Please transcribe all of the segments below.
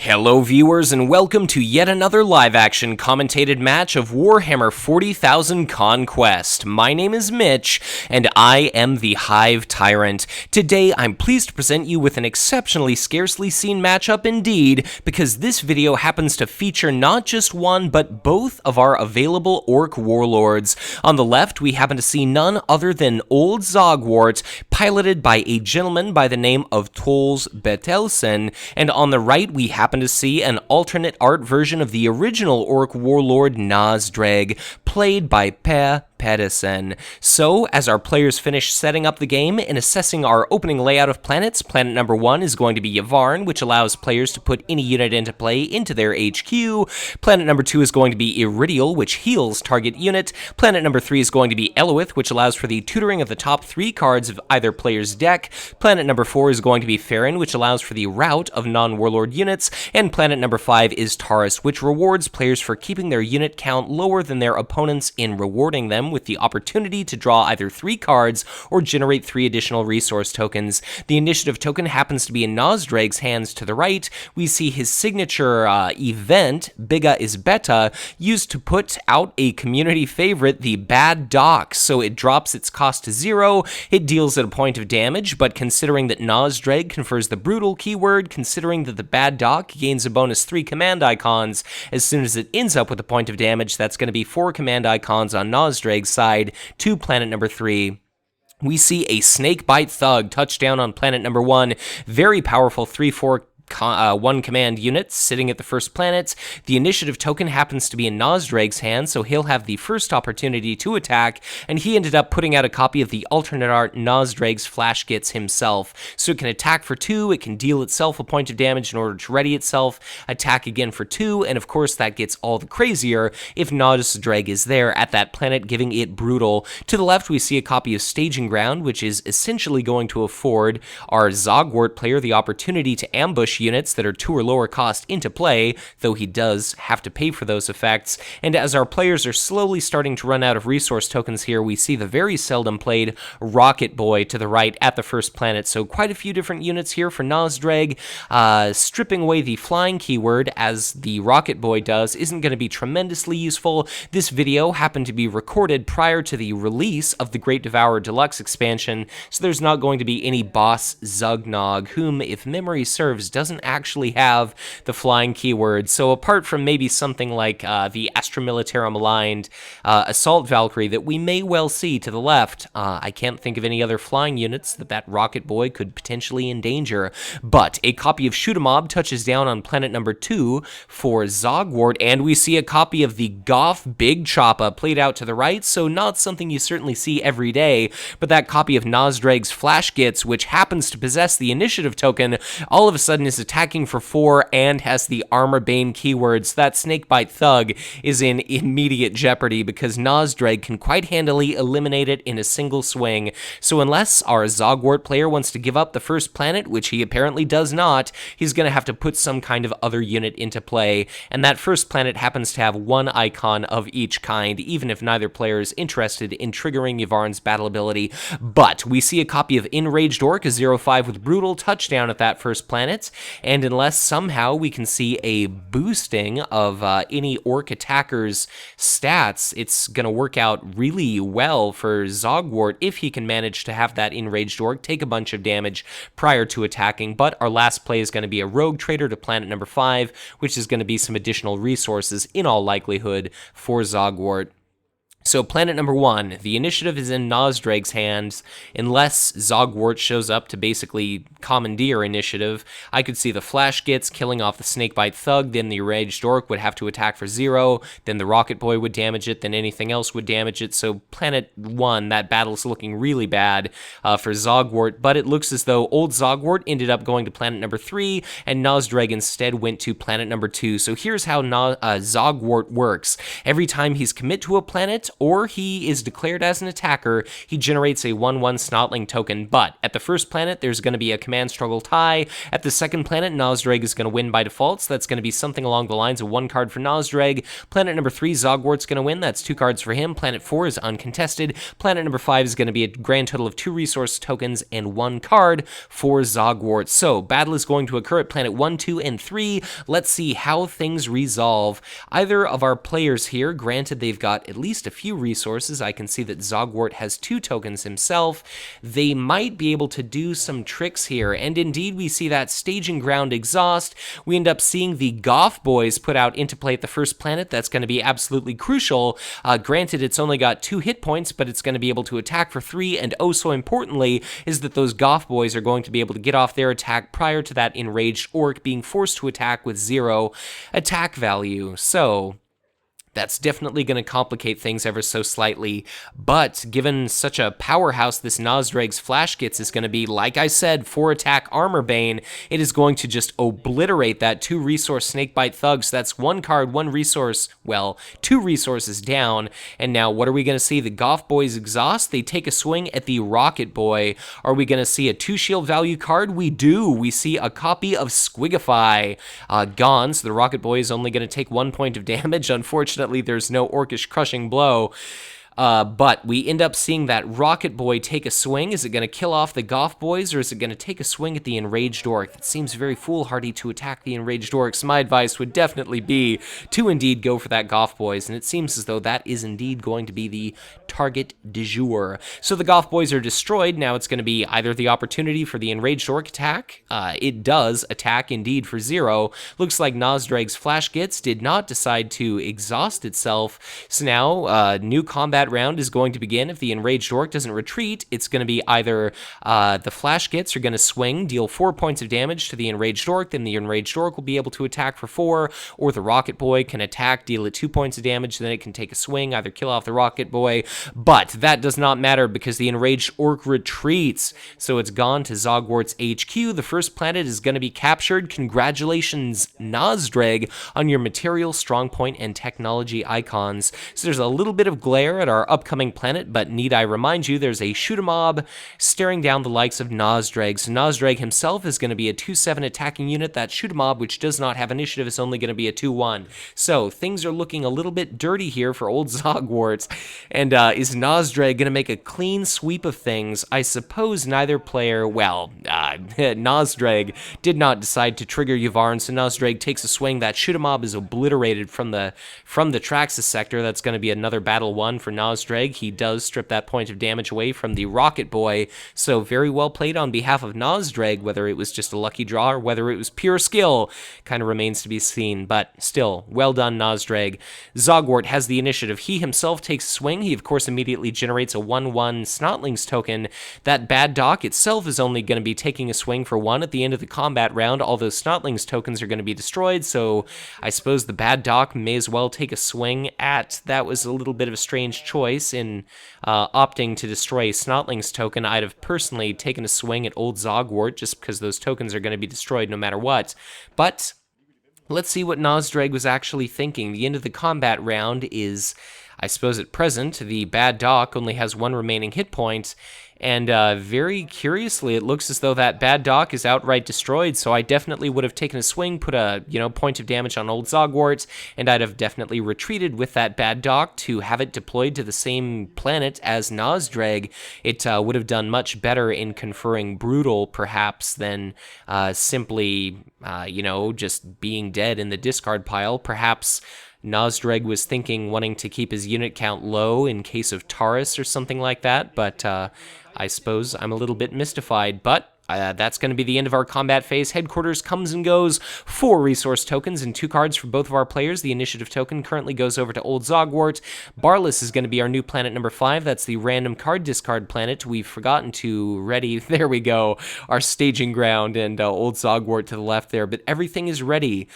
Hello viewers and welcome to yet another live-action commentated match of Warhammer 40,000 Conquest. My name is Mitch, and I am the Hive Tyrant. Today I'm pleased to present you with an exceptionally scarcely seen matchup indeed, because this video happens to feature not just one, but both of our available Ork Warlords. On the left, we happen to see none other than Old Zogwort, piloted by a gentleman by the name of Troels Berthelsen, and on the right we happen to see an alternate art version of the original Orks Warlord Nazdreg, played by Per Pedersen. So, as our players finish setting up the game and assessing our opening layout of planets, planet number 1 is going to be Yavharn, which allows players to put any unit into play into their HQ. Planet number 2 is going to be Iridial, which heals target unit. Planet number 3 is going to be Eloith, which allows for the tutoring of the top 3 cards of either player's deck. Planet number 4 is going to be Farron, which allows for the rout of non-warlord units. And planet number 5 is Taurus, which rewards players for keeping their unit count lower than their opponents in rewarding them with the opportunity to draw either 3 cards or generate 3 additional resource tokens. The initiative token happens to be in Nazdreg's hands to the right. We see his signature event, Bigga is Beta, used to put out a community favorite, the Bad Dock. So it drops its cost to 0, it deals at a point of damage, but considering that Nazdreg confers the Brutal keyword, considering that the Bad Dock gains a bonus 3 command icons, as soon as it ends up with a point of damage, that's going to be 4 command icons on Nazdreg's side to planet number 3. We see a Snakebite Thug touch down on planet number 1. Very powerful 3/4 one command unit sitting at the first planet. The initiative token happens to be in Nazdreg's hand, so he'll have the first opportunity to attack, and he ended up putting out a copy of the alternate art Nazdreg's Flash Gits himself. So it can attack for 2, it can deal itself a point of damage in order to ready itself, attack again for 2, and of course that gets all the crazier if Nazdreg is there at that planet, giving it Brutal. To the left we see a copy of Staging Ground, which is essentially going to afford our Zogwort player the opportunity to ambush units that are 2 or lower cost into play, though he does have to pay for those effects. And as our players are slowly starting to run out of resource tokens here, we see the very seldom played Rocket Boy to the right at the first planet. So quite a few different units here for Nazdreg. Stripping away the flying keyword, as the Rocket Boy does, isn't going to be tremendously useful. This video happened to be recorded prior to the release of the Great Devourer Deluxe expansion, so there's not going to be any boss Zugnog, whom, if memory serves, doesn't actually have the flying keyword. So apart from maybe something like the Astra Militarum aligned Assault Valkyrie that we may well see to the left, I can't think of any other flying units that Rocket Boy could potentially endanger. But a copy of Shoot 'em Mob touches down on planet number 2 for Zogwort, and we see a copy of the Goff Big Choppa played out to the right, so not something you certainly see every day, but that copy of Nazdreg's Flash Gits, which happens to possess the initiative token, all of a sudden is attacking for 4 and has the Armor Bane keywords. That Snakebite Thug is in immediate jeopardy because Nazdreg can quite handily eliminate it in a single swing. So unless our Zogwort player wants to give up the first planet, which he apparently does not, he's going to have to put some kind of other unit into play, and that first planet happens to have 1 icon of each kind, even if neither player is interested in triggering Yavharn's battle ability. But we see a copy of Enraged Orc, a 0/5 with Brutal, touchdown at that first planet, and unless somehow we can see a boosting of any Orc attacker's stats, it's going to work out really well for Zogwort if he can manage to have that Enraged Orc take a bunch of damage prior to attacking. But our last play is going to be a Rogue Trader to planet number 5, which is going to be some additional resources in all likelihood for Zogwort. So planet number 1, the initiative is in Nazdreg's hands. Unless Zogwort shows up to basically commandeer initiative, I could see the Flash Gits killing off the Snakebite Thug, then the Enraged Orc would have to attack for 0, then the Rocket Boy would damage it, then anything else would damage it. So planet 1, that battle's looking really bad for Zogwort, but it looks as though Old Zogwort ended up going to planet number 3, and Nazdreg instead went to planet number 2. So here's how Zogwort works. Every time he's commit to a planet, or he is declared as an attacker, he generates a 1/1 Snotling token. But at the first planet, there's going to be a command struggle tie. At the second planet, Nazdreg is going to win by default, so that's going to be something along the lines of 1 card for Nazdreg. Planet number 3, Zogwart's going to win, that's 2 cards for him. Planet 4 is uncontested. Planet number 5 is going to be a grand total of 2 resource tokens and 1 card for Zogwort. So, battle is going to occur at planet 1, 2, and 3. Let's see how things resolve. Either of our players here, granted they've got at least a few resources, I can see that Zogwort has 2 tokens himself, they might be able to do some tricks here, and indeed we see that Staging Ground exhaust. We end up seeing the Goth Boys put out into play at the first planet. That's going to be absolutely crucial. Granted, it's only got 2 hit points, but it's going to be able to attack for 3, and oh so importantly is that those Goth Boys are going to be able to get off their attack prior to that enraged orc being forced to attack with 0 attack value. So that's definitely going to complicate things ever so slightly, but given such a powerhouse this Nazdreg's Flash Gits is going to be, like I said, 4 attack Armor Bane, it is going to just obliterate that 2 resource Snakebite Thug. So that's 1 card, 1 resource, well, 2 resources down. And now what are we going to see? The Goth Boys exhaust, they take a swing at the Rocket Boy. Are we going to see a 2 shield value card? We do. We see a copy of Squigify gone, so the Rocket Boy is only going to take 1 point of damage. Unfortunately, there's no Orcish Crushing Blow. But we end up seeing that Rocket Boy take a swing. Is it going to kill off the Goth Boys, or is it going to take a swing at the Enraged Orc? It seems very foolhardy to attack the Enraged Orcs. My advice would definitely be to indeed go for that Goth Boys, and it seems as though that is indeed going to be the target du jour. So the Goth Boys are destroyed. Now it's going to be either the opportunity for the Enraged Orc attack. It does attack indeed for 0. Looks like Nazdreg's Flash Gits did not decide to exhaust itself. So now new combat round is going to begin. If the Enraged Orc doesn't retreat, it's going to be either the Flash Gits are going to swing, deal 4 points of damage to the Enraged Orc, then the Enraged Orc will be able to attack for 4, or the Rocket Boy can attack, deal it 2 points of damage, then it can take a swing, either kill off the Rocket Boy, but that does not matter because the Enraged Orc retreats, so it's gone to Zogwart's HQ. The first planet is going to be captured. Congratulations, Nazdreg, on your material, strong point, and technology icons. So there's a little bit of glare at our upcoming planet, but need I remind you, there's a shoot-a-mob staring down the likes of Nazdreg. So Nazdreg himself is going to be a 2/7 attacking unit. That shoot-a-mob, which does not have initiative, is only going to be a 2/1. So things are looking a little bit dirty here for old Zogwart. And is Nazdreg going to make a clean sweep of things? I suppose neither player, well, Nazdreg did not decide to trigger Yvarn, so Nazdreg takes a swing. That shoot-a-mob is obliterated from the Traxxas sector. That's going to be another battle 1 for Nazdreg. He does strip that point of damage away from the Rocket Boy, so very well played on behalf of Nazdreg. Whether it was just a lucky draw or whether it was pure skill kind of remains to be seen, but still, well done, Nazdreg. Zogwart has the initiative. He himself takes a swing. He, of course, immediately generates a 1/1 Snotlings token. That Bad Doc itself is only going to be taking a swing for 1 at the end of the combat round. All those Snotlings tokens are going to be destroyed, so I suppose the Bad Doc may as well take a swing at... That was a little bit of a strange choice in opting to destroy a Snotlings token. I'd have personally taken a swing at Old Zogwart just because those tokens are going to be destroyed no matter what. But let's see what Nazdreg was actually thinking. The end of the combat round is, I suppose at present, the Bad Doc only has 1 remaining hit point, and very curiously, it looks as though that Bad Doc is outright destroyed, so I definitely would have taken a swing, put a, point of damage on Old Zogwart, and I'd have definitely retreated with that Bad Doc to have it deployed to the same planet as Nazdreg. It would have done much better in conferring Brutal, perhaps, than simply, just being dead in the discard pile. Perhaps Nazdreg was wanting to keep his unit count low in case of Taurus or something like that, but I suppose I'm a little bit mystified. But that's going to be the end of our combat phase. Headquarters comes and goes. 4 resource tokens and 2 cards for both of our players. The initiative token currently goes over to Old Zogwart. Barlas is going to be our new planet number 5. That's the random card discard planet. We've forgotten to ready, there we go, our staging ground, and Old Zogwart to the left there. But everything is ready.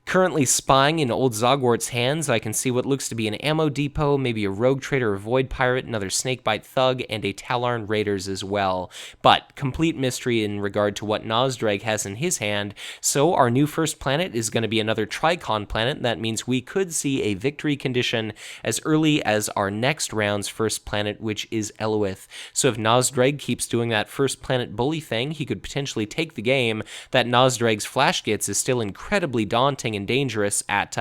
Currently spying in Old Zogwort's hands, I can see what looks to be an ammo depot, maybe a rogue trader or void pirate, another snakebite thug, and a Tallarn Raiders as well. But complete mystery in regard to what Nazdreg has in his hand, so our new first planet is going to be another Tricon planet. That means we could see a victory condition as early as our next round's first planet, which is Eloith. So if Nazdreg keeps doing that first planet bully thing, he could potentially take the game. That Nazdreg's Flash Gits is still incredibly daunting and dangerous at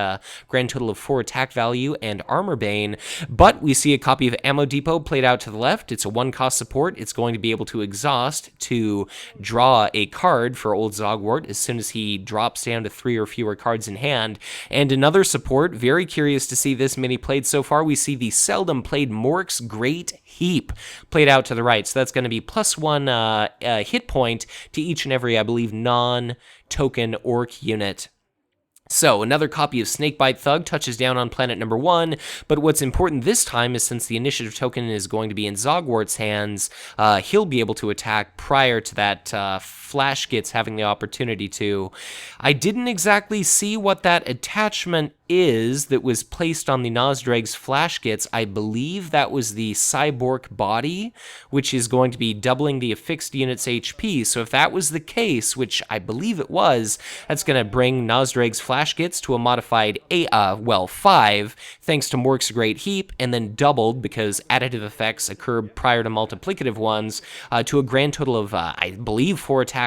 grand total of 4 attack value and armor bane, but we see a copy of Ammo Depot played out to the left. It's a 1-cost support. It's going to be able to exhaust to draw a card for Old Zogwort as soon as he drops down to 3 or fewer cards in hand. And another support, very curious to see this many played so far. We see the seldom played Mork's Great Heap played out to the right, so that's going to be +1 hit point to each and every, I believe, non-token orc unit. So, another copy of Snakebite Thug touches down on planet number 1, but what's important this time is since the initiative token is going to be in Zogwort's hands, he'll be able to attack prior to that Flash Gits having the opportunity to. I didn't exactly see what that attachment is that was placed on the Nazdreg's Flash Gits. I believe that was the Cyborg body, which is going to be doubling the affixed unit's HP. So if that was the case, which I believe it was, that's going to bring Nazdreg's Flash Gits to a modified 5, thanks to Mork's Great Heap, and then doubled, because additive effects occur prior to multiplicative ones, to a grand total of, I believe, 4 attack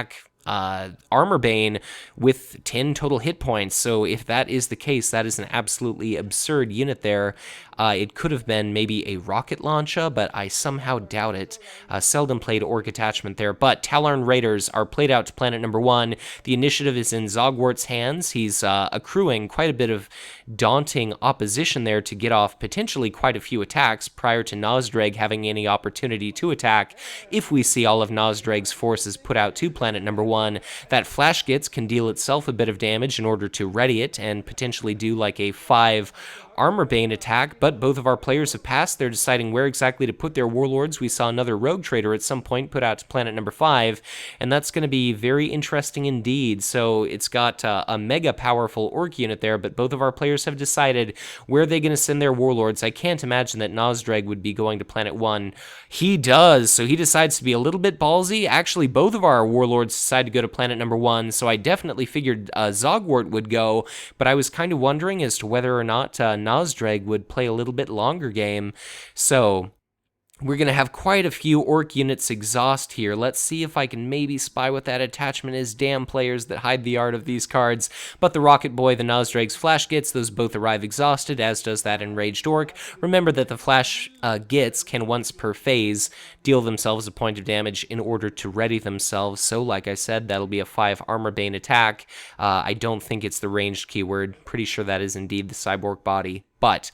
armor bane with 10 total hit points. So if that is the case, that is an absolutely absurd unit there. It could have been maybe a rocket launcher, but I somehow doubt it. Seldom played orc attachment there, but Tallarn Raiders are played out to planet number 1. The initiative is in Zogwort's hands. He's accruing quite a bit of daunting opposition there to get off potentially quite a few attacks prior to Nazdreg having any opportunity to attack. If we see all of Nazdreg's forces put out to planet number 1, that Flash Gits can deal itself a bit of damage in order to ready it and potentially do like a 5 armor bane attack, but both of our players have passed. They're deciding where exactly to put their warlords. We saw another rogue trader at some point put out to planet number 5, and that's going to be very interesting indeed. So it's got a mega powerful orc unit there, but both of our players have decided where they're going to send their warlords. I can't imagine that Nazdreg would be going to planet 1. He does, so he decides to be a little bit ballsy. Actually, both of our warlords decide to go to planet number 1, so I definitely figured Zogwort would go, but I was kind of wondering as to whether or not Nazdreg would play a little bit longer game. So we're going to have quite a few orc units exhaust here. Let's see if I can maybe spy what that attachment is. Damn players that hide the art of these cards. But the Rocket Boy, the Nazdreg's Flash Gits, those both arrive exhausted, as does that Enraged Orc. Remember that the Flash Gits can once per phase deal themselves a point of damage in order to ready themselves. So like I said, that'll be a 5 armor bane attack. I don't think it's the ranged keyword. Pretty sure that is indeed the Cyborg body. But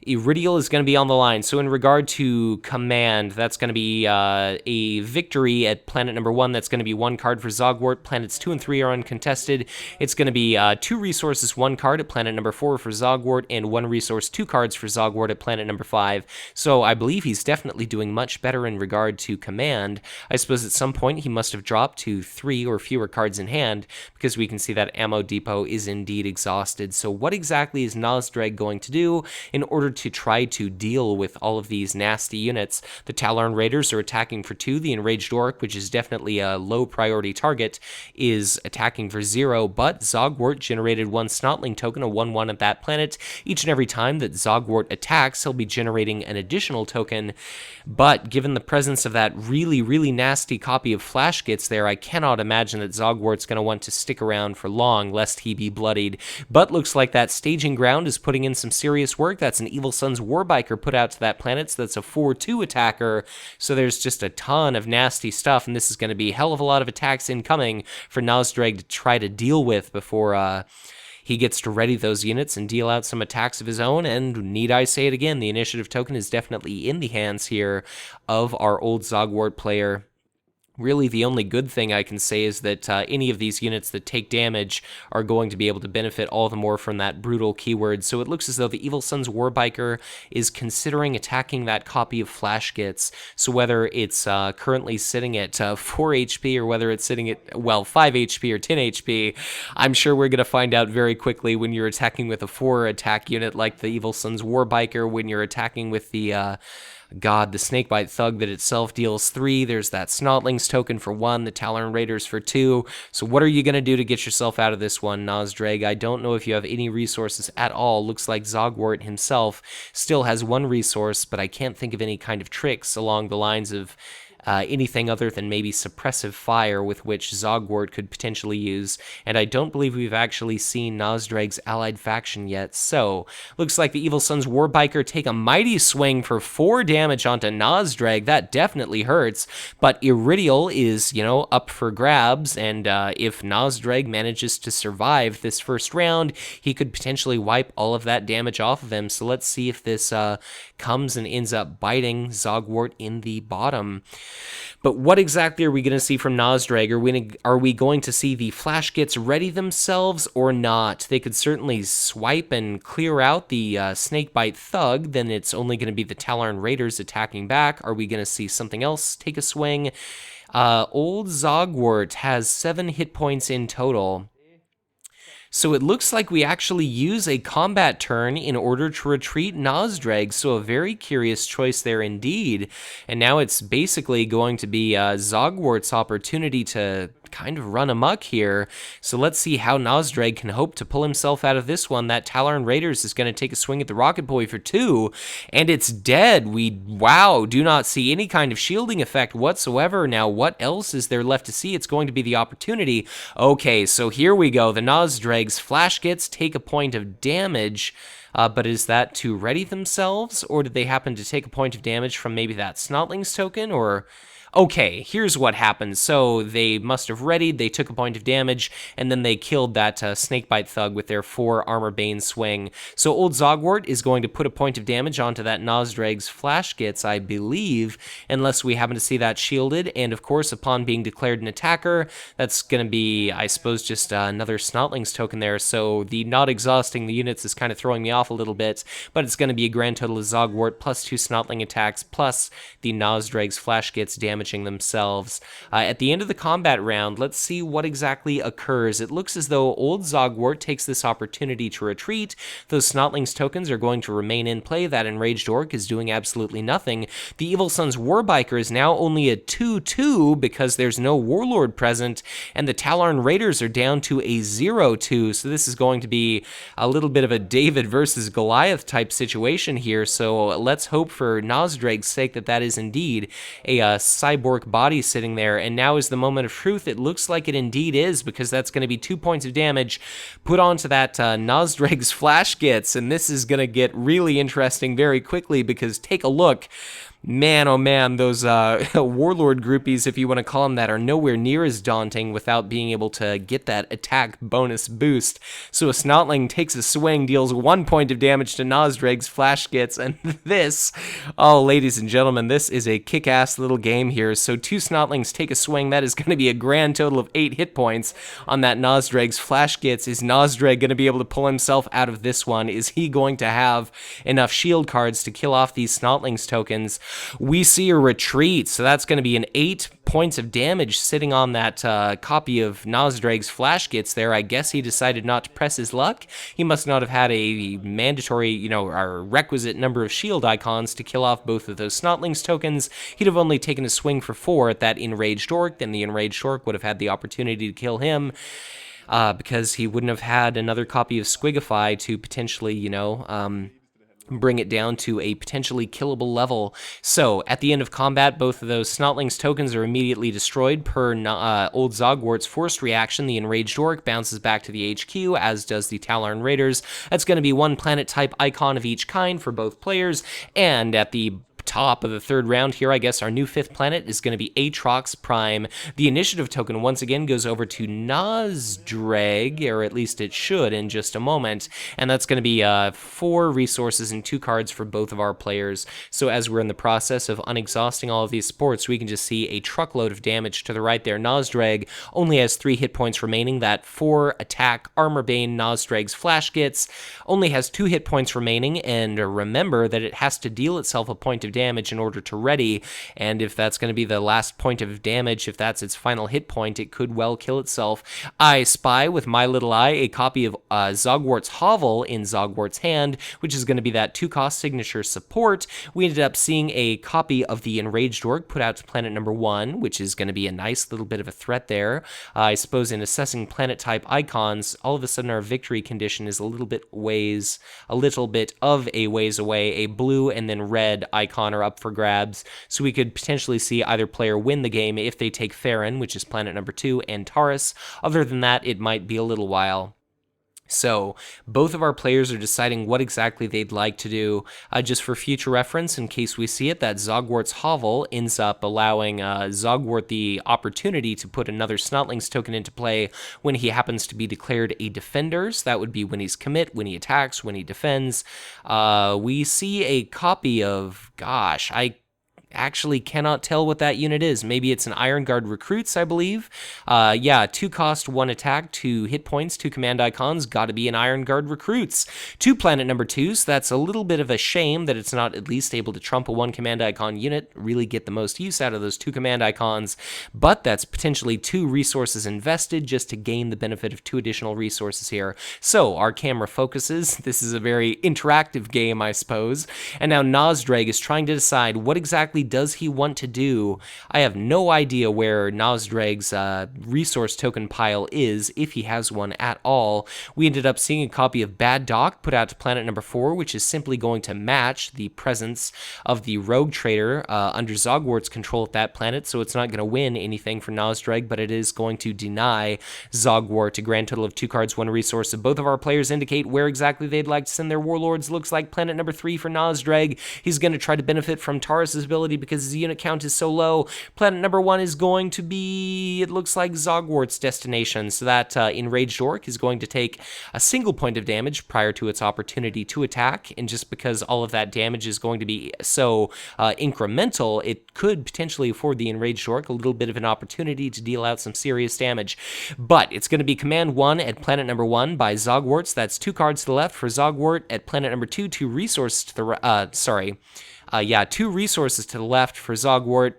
Iridial is going to be on the line. So in regard to command, that's going to be a victory at planet number 1. That's going to be 1 card for Zogwort. Planets 2 and 3 are uncontested. It's going to be 2 resources, 1 card at planet number 4 for Zogwort, and 1 resource, 2 cards for Zogwort at planet number 5. So I believe he's definitely doing much better in regard to command. I suppose at some point he must have dropped to 3 or fewer cards in hand, because we can see that Ammo Depot is indeed exhausted. So what exactly is Nazdreg going to do in order to try to deal with all of these nasty units? The Tallarn Raiders are attacking for 2. The Enraged Orc, which is definitely a low priority target, is attacking for 0, but Zogwort generated 1 Snotling token, a 1/1 at that planet. Each and every time that Zogwort attacks, he'll be generating an additional token, but given the presence of that really, really nasty copy of Flash Gits there, I cannot imagine that Zogwart's going to want to stick around for long, lest he be bloodied. But looks like that Staging Ground is putting in some serious work. That's an Evil Sun's Warbiker put out to that planet, so that's a 4/2 attacker. So there's just a ton of nasty stuff, and this is going to be a hell of a lot of attacks incoming for Nazdreg to try to deal with before he gets to ready those units and deal out some attacks of his own. And need I say it again, the initiative token is definitely in the hands here of our Old Zogwort player. Really, the only good thing I can say is that any of these units that take damage are going to be able to benefit all the more from that brutal keyword. So it looks as though the Evil Sunz Warbiker is considering attacking that copy of Flash Gits. So whether it's currently sitting at 4 HP or whether it's sitting at, well, 5 HP or 10 HP, I'm sure we're going to find out very quickly when you're attacking with a 4 attack unit like the Evil Sunz Warbiker, when you're attacking with the the Snakebite Thug that itself deals 3. There's that Snotlings token for 1, the Talon Raiders for 2. So what are you going to do to get yourself out of this one, Nazdreg? I don't know if you have any resources at all. Looks like Zogwort himself still has 1 resource, but I can't think of any kind of tricks along the lines of anything other than maybe suppressive fire with which Zogwort could potentially use, and I don't believe we've actually seen Nazdreg's allied faction yet. So looks like the Evil Sunz Warbiker take a mighty swing for 4 damage onto Nazdreg. That definitely hurts, but Iridial is, up for grabs, and if Nazdreg manages to survive this first round, he could potentially wipe all of that damage off of him. So let's see if this comes and ends up biting Zogwort in the bottom. But what exactly are we going to see from Nazdreg? Are we going to see the Flash Gits ready themselves or not? They could certainly swipe and clear out the Snakebite Thug. Then it's only going to be the Talon Raiders attacking back. Are we going to see something else take a swing? Old Zogwort has 7 hit points in total. So it looks like we actually use a combat turn in order to retreat Nazdreg, so a very curious choice there indeed. And now it's basically going to be Zogwart's opportunity to kind of run amok here. So let's see how Nazdreg can hope to pull himself out of this one. That Talon Raiders is going to take a swing at the Rocket Boy for 2, and it's dead. Wow, do not see any kind of shielding effect whatsoever. Now, what else is there left to see? It's going to be the opportunity. Okay, so here we go. The Nazdreg's Flash Gits take a point of damage. But is that to ready themselves, or did they happen to take a point of damage from maybe that Snotlings token, or... Okay, here's what happened. So they must have readied, they took a point of damage, and then they killed that Snakebite Thug with their 4 Armor Bane swing. So Old Zogwort is going to put a point of damage onto that Nazdreg's Flash Gits, I believe, unless we happen to see that shielded. And of course, upon being declared an attacker, that's going to be, I suppose, just another Snotlings token there. So the not exhausting the units is kind of throwing me off a little bit, but it's going to be a grand total of Zogwort plus 2 Snotling attacks plus the Nazdreg's Flash Gits damaging themselves. At the end of the combat round, let's see what exactly occurs. It looks as though Old Zogwort takes this opportunity to retreat. Those Snotlings tokens are going to remain in play. That Enraged Orc is doing absolutely nothing. The Evil Sunz Warbiker is now only a 2-2 because there's no Warlord present, and the Talon Raiders are down to a 0-2, so this is going to be a little bit of a David versus Goliath type situation here. So let's hope for Nazdreg's sake that that is indeed a cyborg body sitting there, and now is the moment of truth. It looks like it indeed is, because that's going to be 2 points of damage put onto that Nazdreg's Flash Gits, and this is going to get really interesting very quickly, because take a look. Man, oh man, those Warlord groupies, if you want to call them that, are nowhere near as daunting without being able to get that attack bonus boost. So a Snotling takes a swing, deals 1 point of damage to Nazdreg's Flash Gits, and this, oh, ladies and gentlemen, this is a kick-ass little game here. So 2 Snotlings take a swing. That is going to be a grand total of 8 hit points on that Nazdreg's Flash Gits. Is Nazdreg going to be able to pull himself out of this one? Is he going to have enough shield cards to kill off these Snotlings tokens? We see a retreat, so that's going to be an 8 points of damage sitting on that copy of Nazdreg's Flash Gits there. I guess he decided not to press his luck. He must not have had a mandatory, or requisite number of shield icons to kill off both of those Snotlings tokens. He'd have only taken a swing for 4 at that Enraged Orc, then the Enraged Orc would have had the opportunity to kill him. Because he wouldn't have had another copy of Squigify to potentially, bring it down to a potentially killable level. So, at the end of combat, both of those Snotlings tokens are immediately destroyed per Old Zogwart's forced reaction. The Enraged Orc bounces back to the HQ, as does the Talon Raiders. That's going to be 1 planet type icon of each kind for both players, and at the top of the third round here, I guess our new 5th planet is going to be Aatrox Prime. The initiative token once again goes over to Nazdreg, or at least it should in just a moment, and that's going to be 4 resources and 2 cards for both of our players. So as we're in the process of unexhausting all of these supports, we can just see a truckload of damage to the right there. Nazdreg only has 3 hit points remaining. That 4 attack Armor Bane Nazdreg's Flash Gits only has 2 hit points remaining, and remember that it has to deal itself a point of damage in order to ready, and if that's going to be the last point of damage, if that's its final hit point, it could well kill itself. I spy with my little eye a copy of Zogwart's Hovel in Zogwart's hand, which is going to be that 2-cost signature support. We ended up seeing a copy of the Enraged Orc put out to planet number 1, which is going to be a nice little bit of a threat there. I suppose in assessing planet type icons, all of a sudden our victory condition is a little bit of a ways away. A blue and then red icon are up for grabs, so we could potentially see either player win the game if they take Theron, which is planet number 2, and Taurus. Other than that, it might be a little while. So both of our players are deciding what exactly they'd like to do. Just for future reference, in case we see it, that Zogwart's Hovel ends up allowing Zogwart the opportunity to put another Snotlings token into play when he happens to be declared a defender. So that would be when he's commit, when he attacks, when he defends. We see a copy of, gosh, I actually cannot tell what that unit is. Maybe it's an Iron Guard Recruits, I believe. Yeah, 2 cost, 1 attack, 2 hit points, 2 command icons. Gotta be an Iron Guard Recruits. 2 planet number 2, so that's a little bit of a shame that it's not at least able to trump a 1 command icon unit, really get the most use out of those 2 command icons, but that's potentially 2 resources invested just to gain the benefit of 2 additional resources here. So our camera focuses. This is a very interactive game, I suppose, and now Nazdreg is trying to decide what exactly does he want to do. I have no idea where Nazdreg's resource token pile is, if he has one at all. We ended up seeing a copy of Bad Doc put out to planet number 4, which is simply going to match the presence of the Rogue Trader under Zogwart's control at that planet, so it's not going to win anything for Nazdreg, but it is going to deny Zogwart a grand total of 2 cards, 1 resource. So both of our players indicate where exactly they'd like to send their warlords. Looks like planet number 3 for Nazdreg. He's going to try to benefit from Taurus's ability because his unit count is so low. Planet number 1 is going to be, it looks like, Zogwart's destination, so that Enraged Orc is going to take a single point of damage prior to its opportunity to attack, and just because all of that damage is going to be so incremental, it could potentially afford the Enraged Orc a little bit of an opportunity to deal out some serious damage. But it's going to be Command 1 at planet number 1 by Zogwart, so that's 2 cards to the left for Zogwart. At planet number 2, 2 resources to the 2 resources to the left for Zogwart.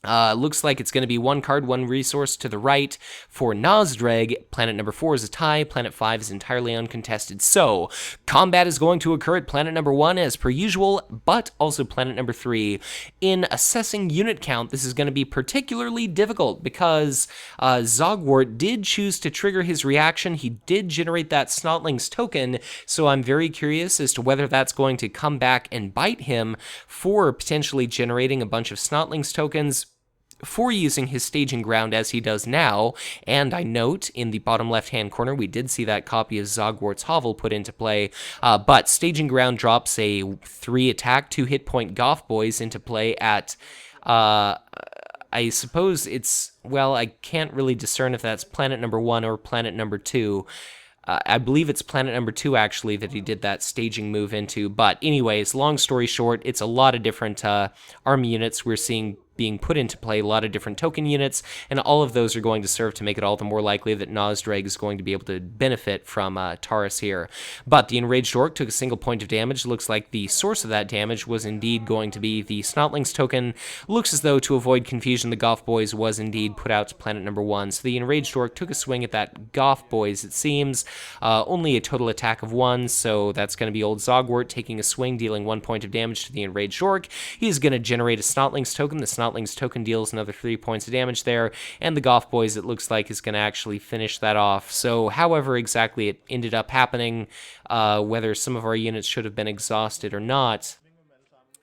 Looks like it's going to be 1 card, 1 resource to the right for Nazdreg. Planet number 4 is a tie. Planet 5 is entirely uncontested. So, combat is going to occur at planet number 1 as per usual, but also planet number 3. In assessing unit count, this is going to be particularly difficult because Zogwart did choose to trigger his reaction. He did generate that Snotlings token, so I'm very curious as to whether that's going to come back and bite him for potentially generating a bunch of Snotlings tokens for using his staging ground as he does now. And I note in the bottom left-hand corner, we did see that copy of Zogwart's Hovel put into play, but staging ground drops a 3 attack, 2 hit point Goth Boys into play at, I suppose it's, well, I can't really discern if that's planet number 1 or planet number 2. I believe it's planet number 2, actually, that he did that staging move into. But anyways, long story short, it's a lot of different army units we're seeing being put into play, a lot of different token units, and all of those are going to serve to make it all the more likely that Nazdreg is going to be able to benefit from Taurus here. But the Enraged Orc took a single point of damage. Looks like the source of that damage was indeed going to be the Snotlings token. Looks as though, to avoid confusion, the Goth Boys was indeed put out to planet number 1. So the Enraged Orc took a swing at that Goth Boys, it seems. Only a total attack of 1, so that's going to be old Zogwart taking a swing, dealing 1 point of damage to the Enraged Orc. He's going to generate a Snotlings token. The Snotlings token deals another 3 points of damage there, and the Goth Boys, it looks like, is going to actually finish that off. So however exactly it ended up happening, whether some of our units should have been exhausted or not,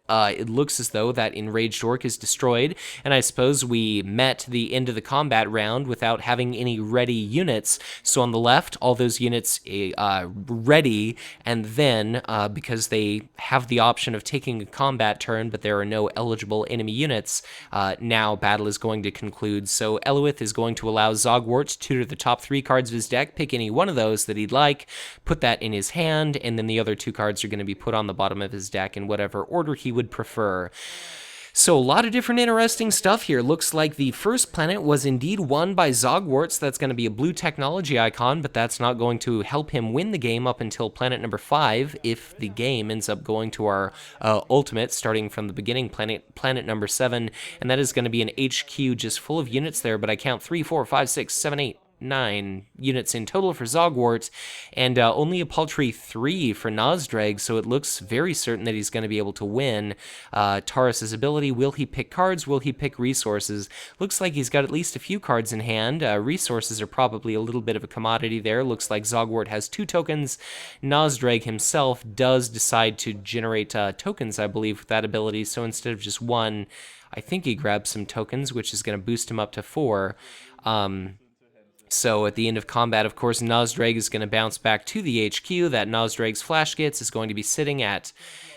it looks as though that Enraged Orc is destroyed, and I suppose we met the end of the combat round without having any ready units. So on the left, all those units ready, and then because they have the option of taking a combat turn, but there are no eligible enemy units, now battle is going to conclude. So Eloith is going to allow Zogwort to tutor the top 3 cards of his deck, pick any one of those that he'd like, put that in his hand, and then the other 2 cards are going to be put on the bottom of his deck in whatever order he would prefer. So a lot of different interesting stuff here. Looks like the first planet was indeed won by Zogwort, so that's going to be a blue technology icon, but that's not going to help him win the game up until planet number 5, if the game ends up going to our ultimate, starting from the beginning, planet number 7, and that is going to be an HQ just full of units there, but I count 3, 4, 5, 6, 7, 8, 9 units in total for Zogwort, and only a paltry 3 for Nazdreg, so it looks very certain that he's going to be able to win. Taurus's ability, will he pick cards? Will he pick resources? Looks like he's got at least a few cards in hand. Resources are probably a little bit of a commodity there. Looks like Zogwort has 2 tokens. Nazdreg himself does decide to generate tokens, I believe, with that ability, so instead of just 1, I think he grabs some tokens, which is going to boost him up to 4. So at the end of combat, of course, Nazdreg is going to bounce back to the HQ. That Nazdreg's Flash Gits is going to be sitting at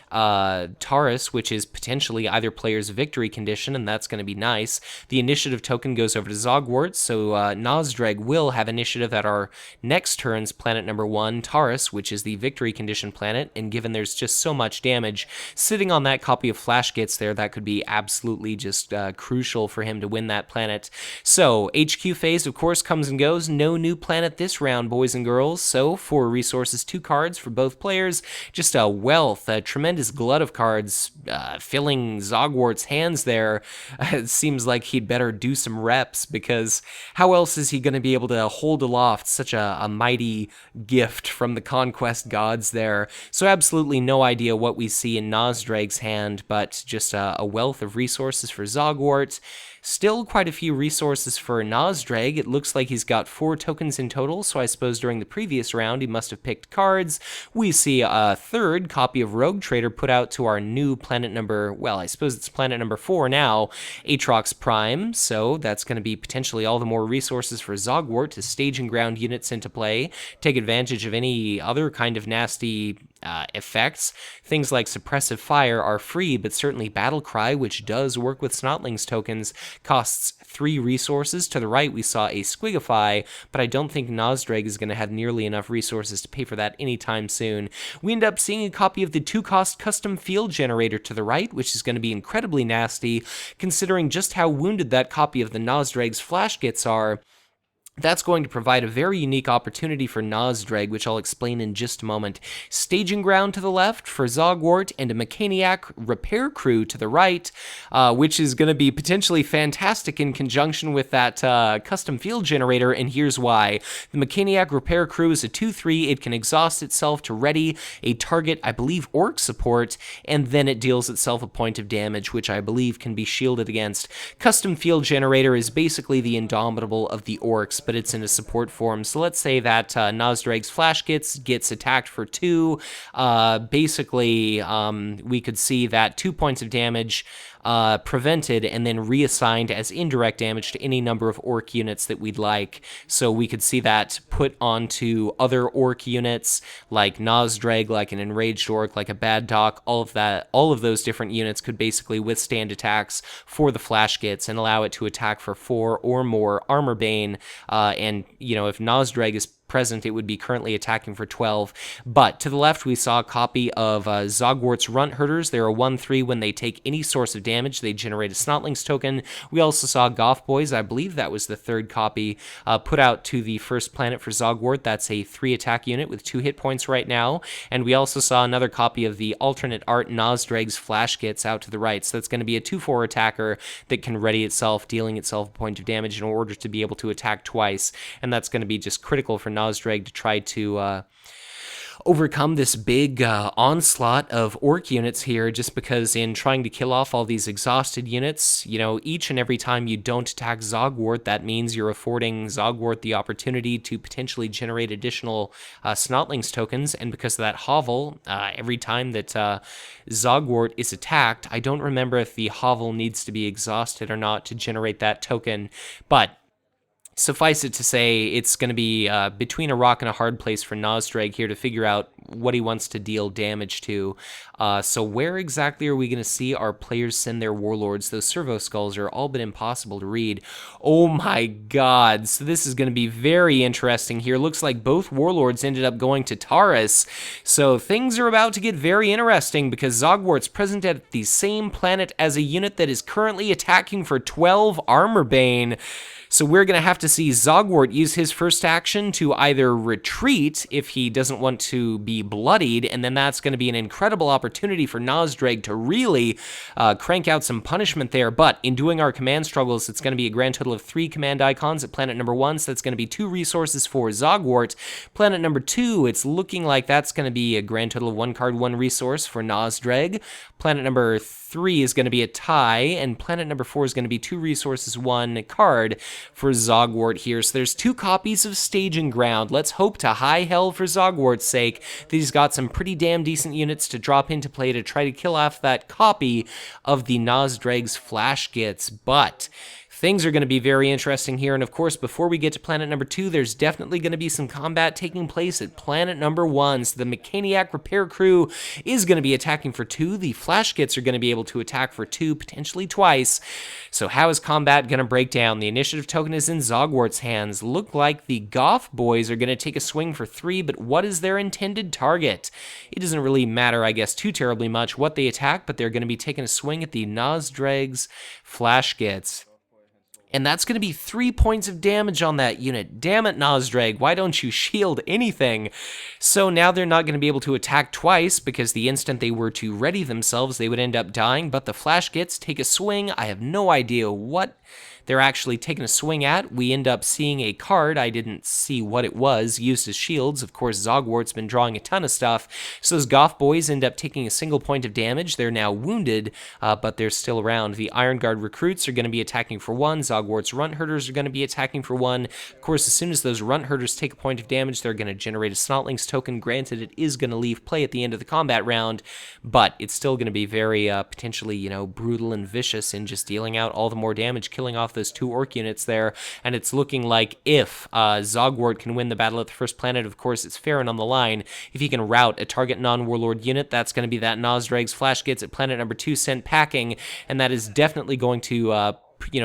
Taurus, which is potentially either player's victory condition, and that's going to be nice. The initiative token goes over to Zogwort, so Nazdreg will have initiative at our next turn's planet number 1, Taurus, which is the victory condition planet, and given there's just so much damage sitting on that copy of Flash Gits there, that could be absolutely just crucial for him to win that planet. So HQ phase, of course, comes and goes. No new planet this round, boys and girls. So 4 resources, 2 cards for both players. Just a wealth, a tremendous glut of cards filling Zogwart's hands there. It seems like he'd better do some reps, because how else is he going to be able to hold aloft such a mighty gift from the Conquest gods there? So absolutely no idea what we see in Nazdreg's hand, but just a wealth of resources for Zogwort. Still quite a few resources for Nazdreg. It looks like he's got 4 tokens in total, so I suppose during the previous round he must have picked cards. We see a 3rd copy of Rogue Trader put out to our new planet number, well, I suppose it's planet number 4 now, Aatrox Prime, so that's going to be potentially all the more resources for Zogwort to stage and ground units into play, take advantage of any other kind of nasty effects. Things like Suppressive Fire are free, but certainly Battle Cry, which does work with Snotlings tokens, costs 3 resources. To the right, we saw a Squigify, but I don't think Nazdreg is going to have nearly enough resources to pay for that anytime soon. We end up seeing a copy of the 2-cost Custom Field Generator to the right, which is going to be incredibly nasty, considering just how wounded that copy of the Nazdreg's Flash Gits are. That's going to provide a very unique opportunity for Nazdreg, which I'll explain in just a moment. Staging ground to the left for Zogwort, and a Mechaniac repair crew to the right, which is going to be potentially fantastic in conjunction with that custom field generator, and here's why. The Mechaniac repair crew is a 2/3. It can exhaust itself to ready a target, I believe, Orc support, and then it deals itself a point of damage, which I believe can be shielded against. Custom field generator is basically the Indomitable of the Orcs, but it's in a support form. So let's say that Nazdreg's Flash gets attacked for 2. Basically, we could see that 2 points of damage prevented and then reassigned as indirect damage to any number of Orc units that we'd like. So we could see that put onto other Orc units like Nazdreg, like an Enraged Orc, like a Bad Doc. All of those different units could basically withstand attacks for the Flash Gits and allow it to attack for 4 or more Armor Bane. And, if Nazdreg is present, it would be currently attacking for 12. But to the left, we saw a copy of Zogwart's Runt Herders. They're a 1/3. When they take any source of damage, they generate a Snotlings token. We also saw Goth Boys. I believe that was the 3rd copy put out to the first planet for Zogwort. That's a 3 attack unit with 2 hit points right now. And we also saw another copy of the alternate art Nazdreg's Flash Gits out to the right. So that's going to be a 2/4 attacker that can ready itself, dealing itself a point of damage in order to be able to attack twice. And that's going to be just critical for Nazdreg to try to overcome this big onslaught of orc units here, just because in trying to kill off all these exhausted units, you know, each and every time you don't attack Zogwort, that means you're affording Zogwort the opportunity to potentially generate additional Snotlings tokens, and because of that hovel, every time that Zogwort is attacked, I don't remember if the hovel needs to be exhausted or not to generate that token, but suffice it to say, it's going to be between a rock and a hard place for Nazdreg here to figure out what he wants to deal damage to. So where exactly are we going to see our players send their warlords? Those servo skulls are all but impossible to read. Oh my god, so this is going to be very interesting here. Looks like both warlords ended up going to Taurus. So things are about to get very interesting because Zogwart's present at the same planet as a unit that is currently attacking for 12 armor bane. So we're going to have to see Zogwort use his first action to either retreat if he doesn't want to be bloodied, and then that's going to be an incredible opportunity for Nazdreg to really crank out some punishment there. But in doing our command struggles, it's going to be a grand total of 3 command icons at planet number 1, so that's going to be 2 resources for Zogwort. Planet number 2, it's looking like that's going to be a grand total of 1 card, 1 resource for Nazdreg. Planet number 3 is going to be a tie, and planet number 4 is going to be 2 resources, 1 card for Zogwort here. So there's 2 copies of Staging Ground. Let's hope to high hell for Zogwart's sake that he's got some pretty damn decent units to drop into play to try to kill off that copy of the Nazdreg's Flash Gits. But things are going to be very interesting here, and of course, before we get to planet number 2, there's definitely going to be some combat taking place at planet number 1. So the Mechaniac Repair Crew is going to be attacking for 2. The Flash Gits are going to be able to attack for 2, potentially twice. So how is combat going to break down? The initiative token is in Zogwart's hands. Look like the Goth boys are going to take a swing for 3, but what is their intended target? It doesn't really matter, I guess, too terribly much what they attack, but they're going to be taking a swing at the Nazdreg's Flash Gits. And that's going to be 3 points of damage on that unit. Damn it, Nazdreg, why don't you shield anything? So now they're not going to be able to attack twice, because the instant they were to ready themselves, they would end up dying. But the Flash Gits take a swing. I have no idea what they're actually taking a swing at. We end up seeing a card, I didn't see what it was, used as shields. Of course, Zogwart's been drawing a ton of stuff, so those Goth boys end up taking a single point of damage. They're now wounded, but they're still around. The Iron Guard recruits are going to be attacking for 1. Zogwart's Runt Herders are going to be attacking for 1. Of course, as soon as those Runt Herders take a point of damage, they're going to generate a Snotlings token. Granted, it is going to leave play at the end of the combat round, but it's still going to be very potentially, you know, brutal and vicious in just dealing out all the more damage, killing off those 2 orc units there. And it's looking like if Zogwort can win the battle at the first planet, of course it's fair and on the line. If he can rout a target non-warlord unit, that's going to be that Nazdreg's Flash Gits at planet number 2 sent packing, and that is definitely going to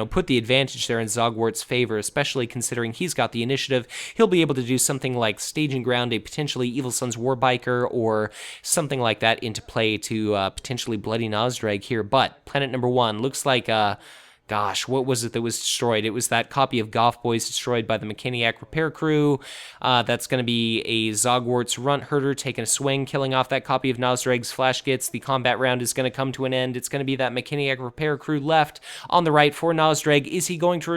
put the advantage there in Zogwart's favor, especially considering he's got the initiative. He'll be able to do something like Staging Ground a potentially Evil Sun's Warbiker or something like that into play to potentially bloody Nazdreg here. But planet number 1 looks like gosh, what was it that was destroyed? It was that copy of Goth Boys destroyed by the Mechaniac Repair Crew. That's going to be a Zogwart's Runt Herder taking a swing, killing off that copy of Nazdreg's Flash Gits. The combat round is going to come to an end. It's going to be that Mechaniac Repair Crew left on the right for Nazdreg. Is he going to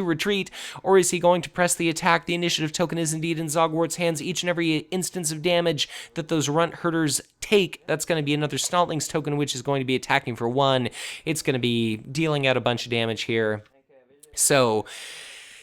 retreat, or is he going to press the attack? The initiative token is indeed in Zogwart's hands. Each and every instance of damage that those Runt Herders take, that's going to be another Snotlings token, which is going to be attacking for 1. It's going to be dealing out a bunch of damage here. So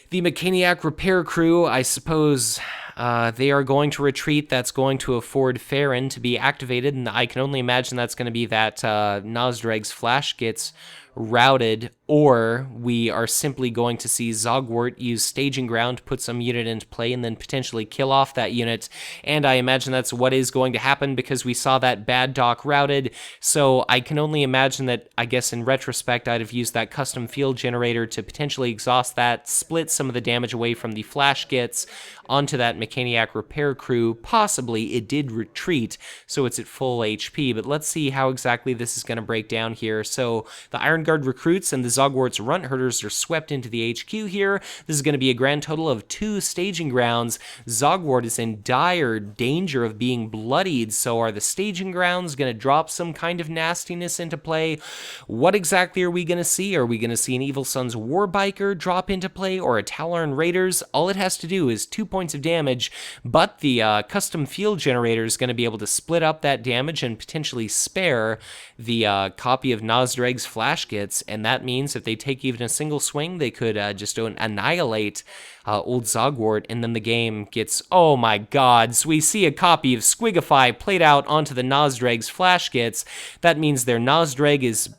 the Mechaniac Repair Crew, I suppose they are going to retreat. That's going to afford Farron to be activated, and I can only imagine that's going to be that Nazdreg's Flash Gits routed, or we are simply going to see Zogwort use Staging Ground, put some unit into play, and then potentially kill off that unit. And I imagine that's what is going to happen, because we saw that bad dock routed. So I can only imagine that, I guess in retrospect, I'd have used that custom field generator to potentially exhaust that, split some of the damage away from the Flash Gits onto that Mechaniac Repair Crew. Possibly it did retreat, so it's at full HP, but let's see how exactly this is going to break down here. So the Iron Vanguard recruits and the Zogwart's Runt Herders are swept into the HQ here. This is going to be a grand total of 2 staging grounds. Zogwort is in dire danger of being bloodied, so are the staging grounds going to drop some kind of nastiness into play? What exactly are we going to see? Are we going to see an Evil Sun's Warbiker drop into play, or a Talon Raiders? All it has to do is 2 points of damage, but the custom field generator is going to be able to split up that damage and potentially spare the copy of Nazdreg's Flash Gits, and that means if they take even a single swing, they could just annihilate Old Zogwort, and then the game gets, oh my god, so we see a copy of Squigify played out onto the Nazdreg's Flash Gits. That means their Nazdreg is,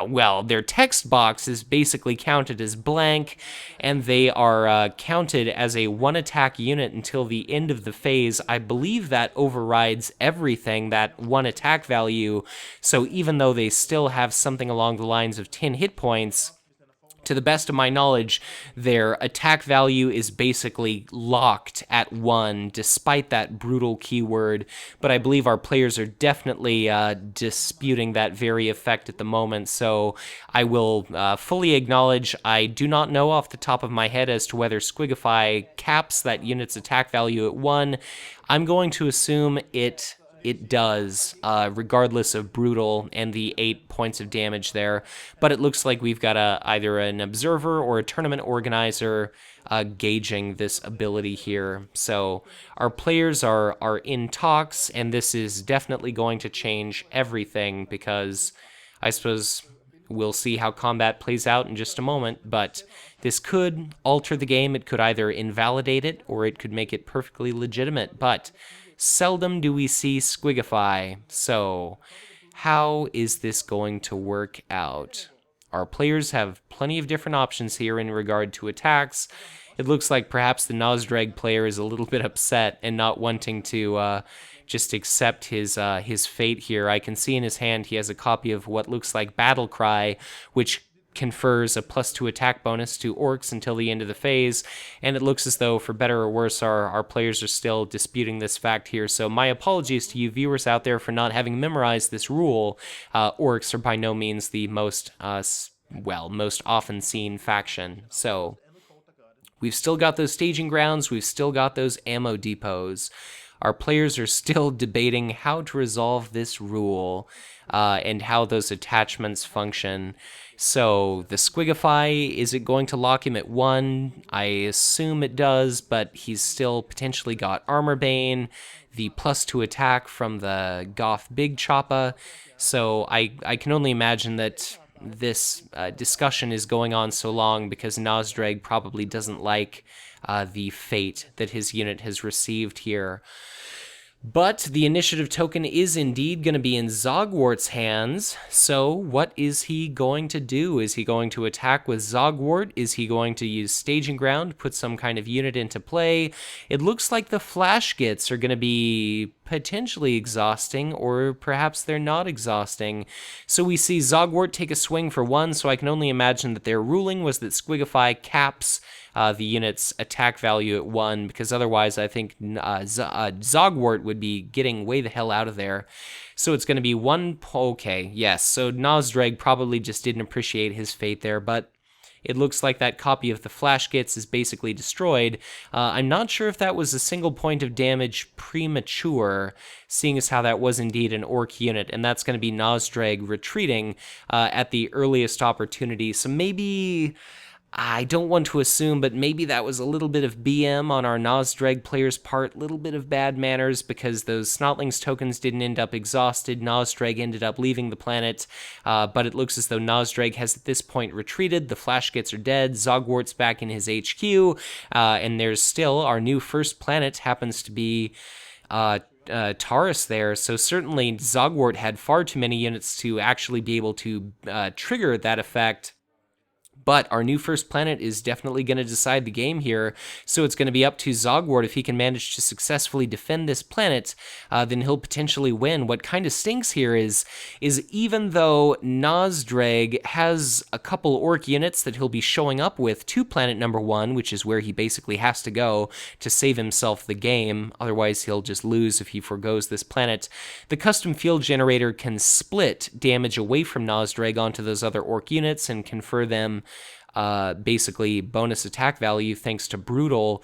well, their text box is basically counted as blank, and they are counted as a 1-attack unit until the end of the phase. I believe that overrides everything, that 1-attack value, so even though they still have something along the lines of 10 hit points, to the best of my knowledge, their attack value is basically locked at 1, despite that brutal keyword, but I believe our players are definitely disputing that very effect at the moment, so I will fully acknowledge I do not know off the top of my head as to whether Squigify caps that unit's attack value at 1. I'm going to assume it does, regardless of brutal and the 8 points of damage there. But it looks like we've got either an observer or a tournament organizer gauging this ability here. So our players are in talks, and this is definitely going to change everything, because I suppose we'll see how combat plays out in just a moment, but this could alter the game. It could either invalidate it, or it could make it perfectly legitimate, but seldom do we see Squigify, so how is this going to work out? Our players have plenty of different options here in regard to attacks. It looks like perhaps the Nazdreg player is a little bit upset and not wanting to just accept his fate here. I can see in his hand he has a copy of what looks like Battle Cry, which confers a +2 attack bonus to Orks until the end of the phase, and it looks as though, for better or worse, our players are still disputing this fact here, so my apologies to you viewers out there for not having memorized this rule. Orks are by no means the most often seen faction, so we've still got those staging grounds, we've still got those ammo depots. Our players are still debating how to resolve this rule and how those attachments function. So the Squigify, is it going to lock him at 1? I assume it does, but he's still potentially got Armor Bane, the +2 attack from the Goth Big Choppa. So I can only imagine that this discussion is going on so long because Nazdreg probably doesn't like the fate that his unit has received here. But the initiative token is indeed going to be in Zogwart's hands, so what is he going to do? Is he going to attack with Zogwort? Is he going to use Staging Ground, put some kind of unit into play? It looks like the Flash Gits are going to be potentially exhausting, or perhaps they're not exhausting. So we see Zogwort take a swing for 1, so I can only imagine that their ruling was that Squigify caps the unit's attack value at 1, because otherwise I think Zogwort would be getting way the hell out of there. So it's going to be 1, okay, yes, so Nazdreg probably just didn't appreciate his fate there, but it looks like that copy of the Flash Gits is basically destroyed. I'm not sure if that was a single point of damage premature, seeing as how that was indeed an Orc unit, and that's going to be Nazdreg retreating at the earliest opportunity. So maybe, I don't want to assume, but maybe that was a little bit of BM on our Nazdreg player's part, little bit of bad manners, because those Snotlings tokens didn't end up exhausted. Nazdreg ended up leaving the planet, but it looks as though Nazdreg has at this point retreated. The Flash Gits are dead. Zogwart's back in his HQ, and there's still our new first planet happens to be Taurus there, so certainly Zogwort had far too many units to actually be able to trigger that effect. But our new first planet is definitely going to decide the game here, so it's going to be up to Zogwort. If he can manage to successfully defend this planet, then he'll potentially win. What kind of stinks here is even though Nazdreg has a couple Ork units that he'll be showing up with to planet number 1, which is where he basically has to go to save himself the game, otherwise he'll just lose if he forgoes this planet, the custom field generator can split damage away from Nazdreg onto those other Ork units and confer them basically bonus attack value thanks to Brutal.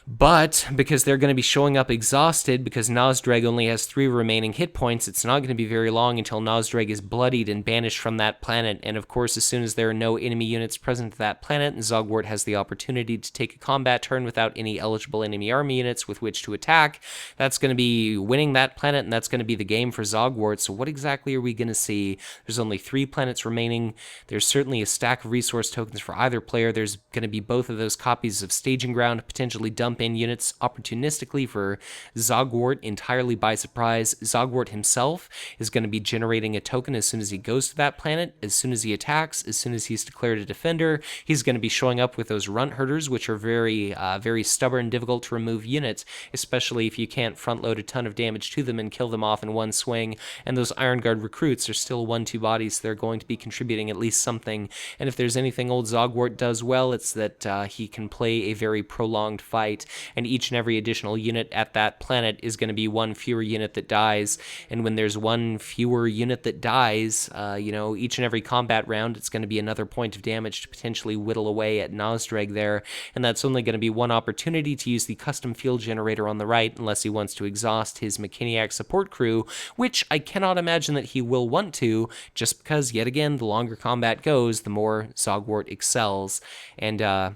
But because they're going to be showing up exhausted, because Nazdreg only has 3 remaining hit points, it's not going to be very long until Nazdreg is bloodied and banished from that planet. And of course, as soon as there are no enemy units present at that planet, Zogwort has the opportunity to take a combat turn without any eligible enemy army units with which to attack. That's going to be winning that planet, and that's going to be the game for Zogwort. So what exactly are we going to see? There's only 3 planets remaining. There's certainly a stack of resource tokens for either player. There's going to be both of those copies of Staging Ground, potentially dump in units opportunistically for Zogwort entirely by surprise. Zogwort himself is going to be generating a token as soon as he goes to that planet, as soon as he attacks, as soon as he's declared a defender. He's going to be showing up with those runt herders, which are very stubborn, difficult to remove units, especially if you can't front load a ton of damage to them and kill them off in one swing. And those Iron Guard recruits are still 1-2 bodies. They're going to be contributing at least something. And if there's anything old Zogwort does well, it's that he can play a very prolonged fight. And each and every additional unit at that planet is going to be 1 fewer unit that dies. And when there's 1 fewer unit that dies, each and every combat round, it's going to be another point of damage to potentially whittle away at Nazdreg there. And that's only going to be 1 opportunity to use the custom field generator on the right, unless he wants to exhaust his Mechaniac support crew, which I cannot imagine that he will want to, just because, yet again, the longer combat goes, the more Zogwort excels. And,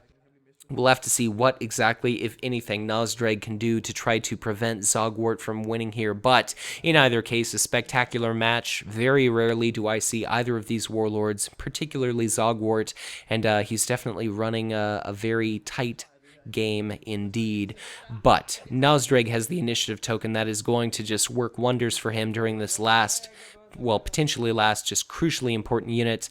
we'll have to see what exactly, if anything, Nazdreg can do to try to prevent Zogwort from winning here. But in either case, a spectacular match. Very rarely do I see either of these warlords, particularly Zogwort, and he's definitely running a very tight game indeed. But Nazdreg has the initiative token that is going to just work wonders for him during this potentially last, just crucially important unit.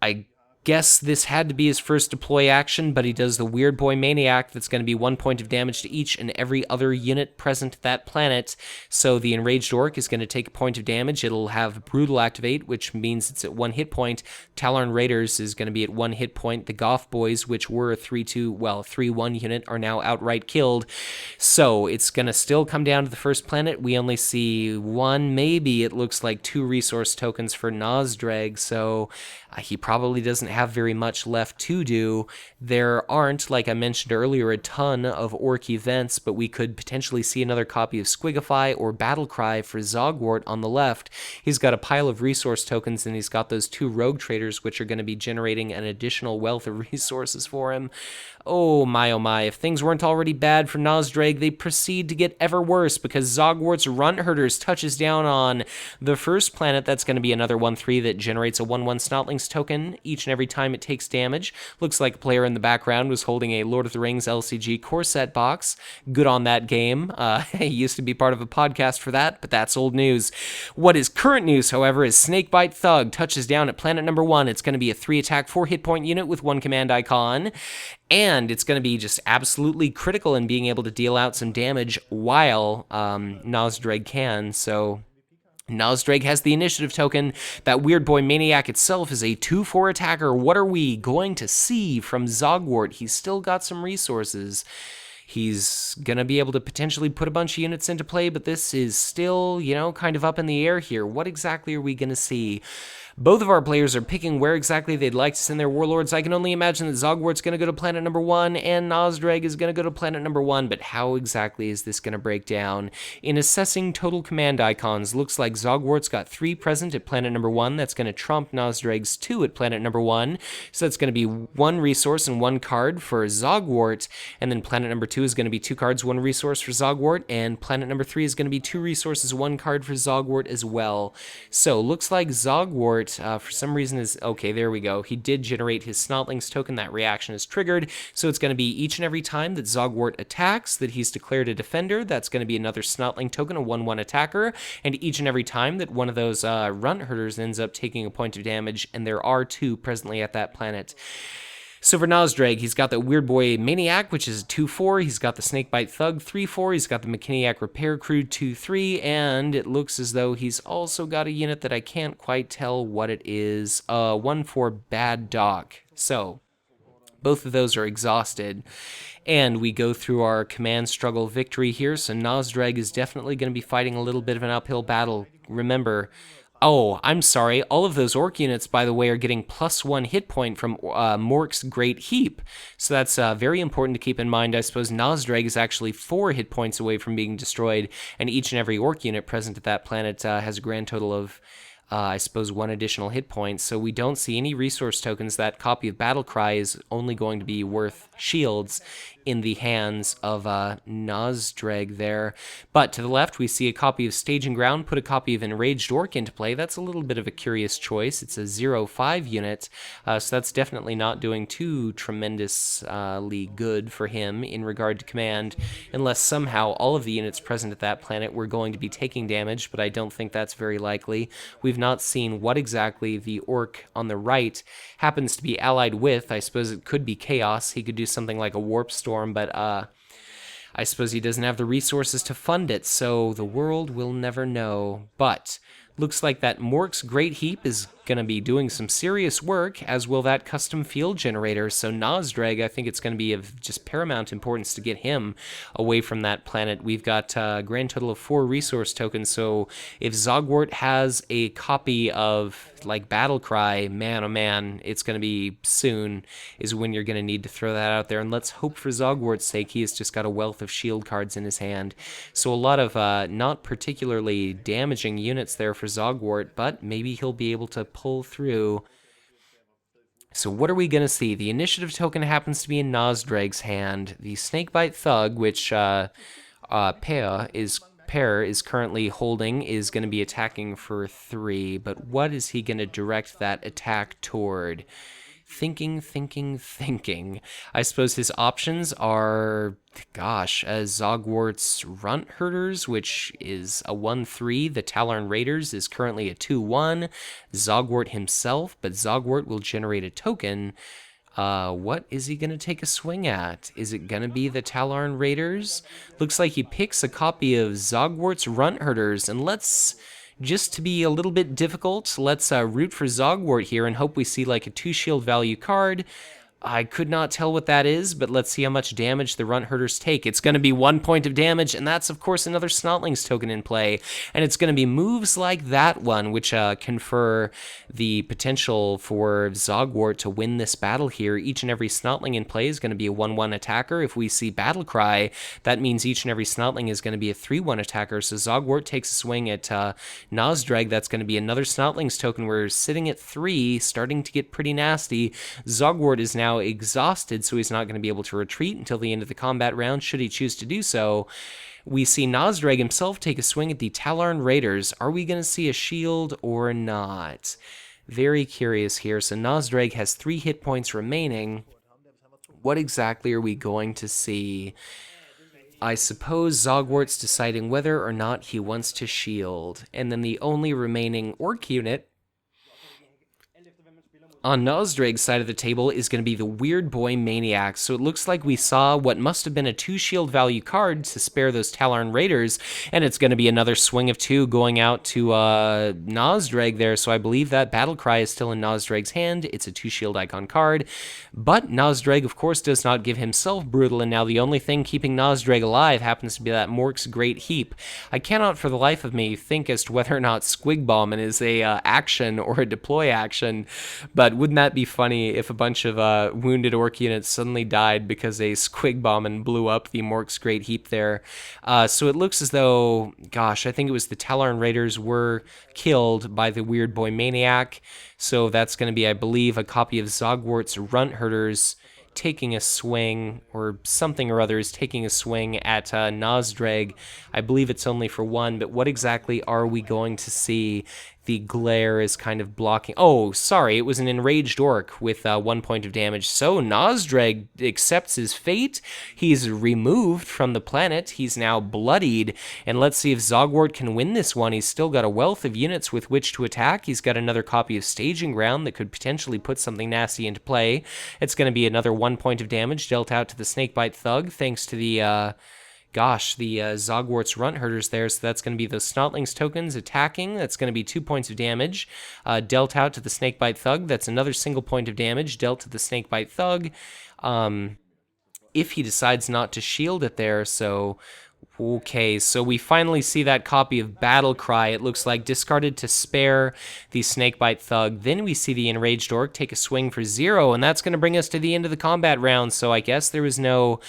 I guess this had to be his first deploy action, but he does the Weird Boy Maniac that's going to be 1 point of damage to each and every other unit present at that planet. So the Enraged Orc is going to take a point of damage. It'll have Brutal activate, which means it's at 1 hit point. Talon Raiders is going to be at 1 hit point. The Goth Boys, which were a 3-1 unit, are now outright killed. So it's going to still come down to the first planet. We only see 1, maybe it looks like 2 resource tokens for Nazdreg, so he probably doesn't have very much left to do. There aren't, like I mentioned earlier, a ton of Orc events, but we could potentially see another copy of Squigify or Battlecry for Zogwort on the left. He's got a pile of resource tokens, and he's got those 2 Rogue Traders, which are going to be generating an additional wealth of resources for him. Oh my, if things weren't already bad for Nazdreg, they proceed to get ever worse, because Zogwart's Runt Herders touches down on the first planet. That's going to be another 1-3 that generates a 1-1 Snotlings token each and every time it takes damage. Looks like a player in the background was holding a Lord of the Rings LCG core set box. Good on that game. He used to be part of a podcast for that, but that's old news. What is current news, however, is Snakebite Thug touches down at planet number 1. It's going to be a 3 attack, 4 hit point unit with 1 command icon. And it's going to be just absolutely critical in being able to deal out some damage while Nazdreg can. So Nazdreg has the initiative token. That Weird Boy Maniac itself is a 2-4 attacker. What are we going to see from Zogwort? He's still got some resources. He's going to be able to potentially put a bunch of units into play, but this is still, kind of up in the air here. What exactly are we going to see? Both of our players are picking where exactly they'd like to send their warlords. I can only imagine that Zogwart's going to go to planet number 1 and Nazdreg is going to go to planet number 1, but how exactly is this going to break down? In assessing total command icons, looks like Zogwart's got 3 present at planet number 1. That's going to trump Nazdreg's 2 at planet number 1. So that's going to be 1 resource and 1 card for Zogwort, and then planet number 2 is going to be 2 cards, 1 resource for Zogwort, and planet number 3 is going to be 2 resources, 1 card for Zogwort as well. So looks like Zogwart Zogwort, for some reason is... Okay, there we go. He did generate his Snotlings token. That reaction is triggered. So it's going to be each and every time that Zogwort attacks, that he's declared a defender. That's going to be another Snotling token, a 1/1 attacker. And each and every time that one of those runt herders ends up taking a point of damage, and there are 2 presently at that planet. So for Nazdreg, he's got the Weird Boy Maniac, which is 2/4. He's got the Snakebite Thug, 3/4. He's got the McKinney Repair Crew, 2/3. And it looks as though he's also got a unit that I can't quite tell what it is. 1/4 Bad Doc. So both of those are exhausted. And we go through our command struggle victory here. So Nazdreg is definitely going to be fighting a little bit of an uphill battle. Remember... Oh, I'm sorry. All of those Orc units, by the way, are getting +1 hit point from Mork's Great Heap. So that's very important to keep in mind. I suppose Nazdreg is actually 4 hit points away from being destroyed, and each and every Orc unit present at that planet has a grand total of, I suppose, 1 additional hit point. So we don't see any resource tokens. That copy of Battlecry is only going to be worth shields in the hands of Nazdreg there. But to the left, we see a copy of Staging Ground, put a copy of Enraged Orc into play. That's a little bit of a curious choice. It's a 0/5 unit, so that's definitely not doing too tremendously good for him in regard to command, unless somehow all of the units present at that planet were going to be taking damage, but I don't think that's very likely. We've not seen what exactly the Orc on the right happens to be allied with. I suppose it could be Chaos. He could do something like a Warp Storm, but I suppose he doesn't have the resources to fund it, so the world will never know. But looks like that Mork's Great Heap is going to be doing some serious work, as will that custom field generator. So Nazdreg, I think it's going to be of just paramount importance to get him away from that planet. We've got a grand total of 4 resource tokens, so if Zogwort has a copy of, like, Battlecry, man, oh man, it's going to be soon is when you're going to need to throw that out there. And let's hope for Zogwart's sake he has just got a wealth of shield cards in his hand. So a lot of not particularly damaging units there for Zogwort, but maybe he'll be able to pull through. So what are we going to see? The initiative token happens to be in Nazdreg's hand. The Snakebite Thug, which Per is currently holding, is going to be attacking for 3. But what is he going to direct that attack toward? Thinking. I suppose his options are, gosh, Zogwart's Runt Herders, which is a 1/3. The Tallarn Raiders is currently a 2/1. Zogwort himself, but Zogwort will generate a token. What is he going to take a swing at? Is it going to be the Tallarn Raiders? Looks like he picks a copy of Zogwart's Runt Herders, and let's... Just to be a little bit difficult, let's root for Zogwort here and hope we see like a 2 shield value card. I could not tell what that is, but let's see how much damage the Runt Herders take. It's going to be 1 point of damage, and that's, of course, another Snotlings token in play. And it's going to be moves like that one, which confer the potential for Zogwort to win this battle here. Each and every Snotling in play is going to be a 1/1 attacker. If we see Battlecry, that means each and every Snotling is going to be a 3/1 attacker. So Zogwort takes a swing at Nazdreg. That's going to be another Snotlings token. We're sitting at 3, starting to get pretty nasty. Zogwort is now exhausted, so he's not going to be able to retreat until the end of the combat round, should he choose to do so. We see Nazdreg himself take a swing at the Tallarn Raiders. Are we going to see a shield or not? Very curious here. So Nazdreg has 3 hit points remaining. What exactly are we going to see? I suppose Zogwart's deciding whether or not he wants to shield. And then the only remaining Orc unit on Nazdreg's side of the table is going to be the Weird Boy Maniac. So it looks like we saw what must have been a 2 shield value card to spare those Tallarn Raiders, and it's going to be another swing of 2 going out to Nazdreg there. So I believe that Battlecry is still in Nazdreg's hand. It's a 2 shield icon card, but Nazdreg, of course, does not give himself Brutal, and now the only thing keeping Nazdreg alive happens to be that Mork's Great Heap. I cannot for the life of me think as to whether or not Squig Bombing is a action or a deploy action, but wouldn't that be funny if a bunch of wounded Orc units suddenly died because a Squig Bombing blew up the Mork's Great Heap there? So it looks as though, gosh, I think it was the Tallarn Raiders were killed by the Weird Boy Maniac. So that's going to be, I believe, a copy of Zogwart's Runt Herders taking a swing, or something or other is taking a swing at Nazdreg. I believe it's only for 1, but what exactly are we going to see? The glare is kind of blocking. Oh, sorry, it was an enraged orc with 1 point of damage. So Nazdreg accepts his fate. He's removed from the planet. He's now bloodied. And let's see if Zogwort can win this one. He's still got a wealth of units with which to attack. He's got another copy of Staging Ground that could potentially put something nasty into play. It's going to be another 1 point of damage dealt out to the Snakebite Thug, thanks to the Zogwart's Runt Herders there, so that's going to be the Snotlings tokens attacking. That's going to be 2 points of damage dealt out to the Snakebite Thug. That's another single point of damage dealt to the Snakebite Thug. If he decides not to shield it there, so... Okay, so we finally see that copy of Battle Cry. It looks like discarded to spare the Snakebite Thug. Then we see the Enraged Orc take a swing for 0, and that's going to bring us to the end of the combat round. So I guess there was no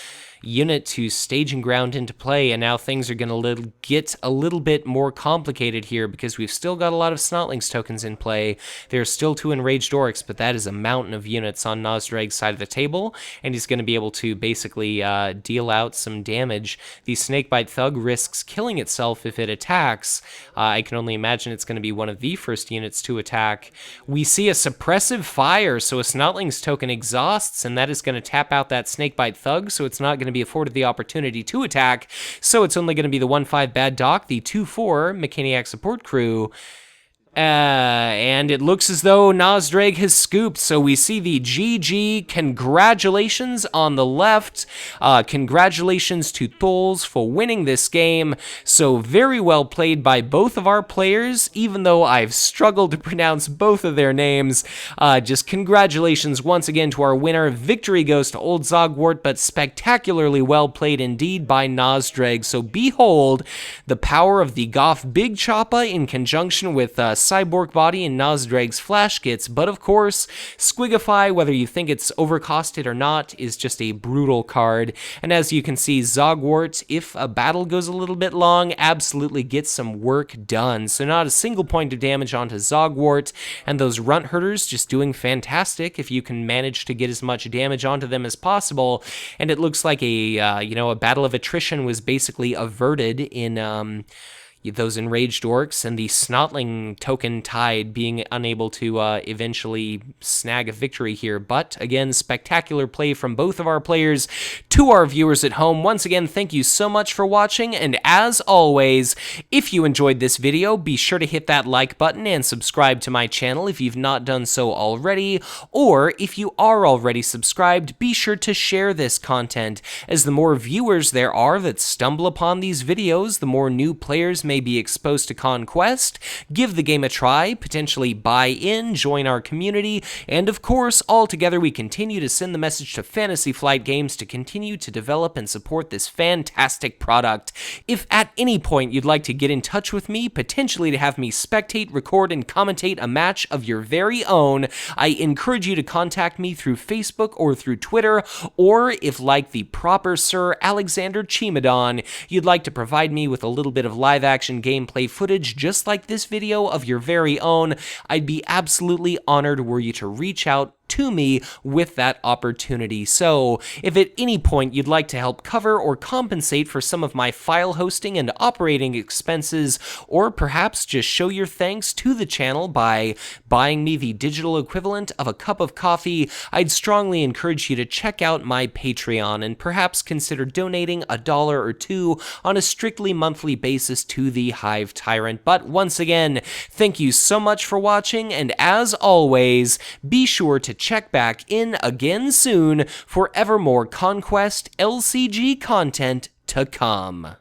unit to Staging Ground into play, and now things are going to get a little bit more complicated here because we've still got a lot of Snotlings tokens in play. There are still 2 Enraged Orcs, but that is a mountain of units on Nazdreg's side of the table, and he's going to be able to basically deal out some damage. The Snakebite Thug risks killing itself if it attacks. I can only imagine it's going to be one of the first units to attack. We see a Suppressive Fire, so a Snotlings token exhausts, and that is going to tap out that Snakebite Thug, so it's not going to be afforded the opportunity to attack, so it's only going to be the 1/5 Bad Doc, the 2/4 Mechaniac Support Crew. And it looks as though Nazdreg has scooped, so we see the GG. Congratulations on the left. Congratulations to Troels for winning this game. So very well played by both of our players, even though I've struggled to pronounce both of their names. Just congratulations once again to our winner. Victory goes to Old Zogwort, but spectacularly well played indeed by Nazdreg. So behold the power of the Goth Big Choppa in conjunction with Cyborg Body and Nazdreg's Flash Kits, but of course, Squigify, whether you think it's overcosted or not, is just a brutal card. And as you can see, Zogwort, if a battle goes a little bit long, absolutely gets some work done. So not a single point of damage onto Zogwort, and those Runt Herders just doing fantastic if you can manage to get as much damage onto them as possible. And it looks like a battle of attrition was basically averted in those Enraged Orcs and the Snotling token Tide being unable to eventually snag a victory here. But again, spectacular play from both of our players. To our viewers at home, once again, thank you so much for watching, and as always, if you enjoyed this video, be sure to hit that like button and subscribe to my channel if you've not done so already, or if you are already subscribed, be sure to share this content, as the more viewers there are that stumble upon these videos, the more new players may be exposed to Conquest, give the game a try, potentially buy in, join our community, and of course, all together we continue to send the message to Fantasy Flight Games to continue to develop and support this fantastic product. If at any point you'd like to get in touch with me, potentially to have me spectate, record, and commentate a match of your very own, I encourage you to contact me through Facebook or through Twitter, or if, like the proper Sir Alexander Chimadon, you'd like to provide me with a little bit of live action gameplay footage just like this video of your very own, I'd be absolutely honored were you to reach out to me with that opportunity. So, if at any point you'd like to help cover or compensate for some of my file hosting and operating expenses, or perhaps just show your thanks to the channel by buying me the digital equivalent of a cup of coffee, I'd strongly encourage you to check out my Patreon and perhaps consider donating $1 or $2 on a strictly monthly basis to the Hive Tyrant. But once again, thank you so much for watching, and as always, be sure to check back in again soon for ever more Conquest LCG content to come.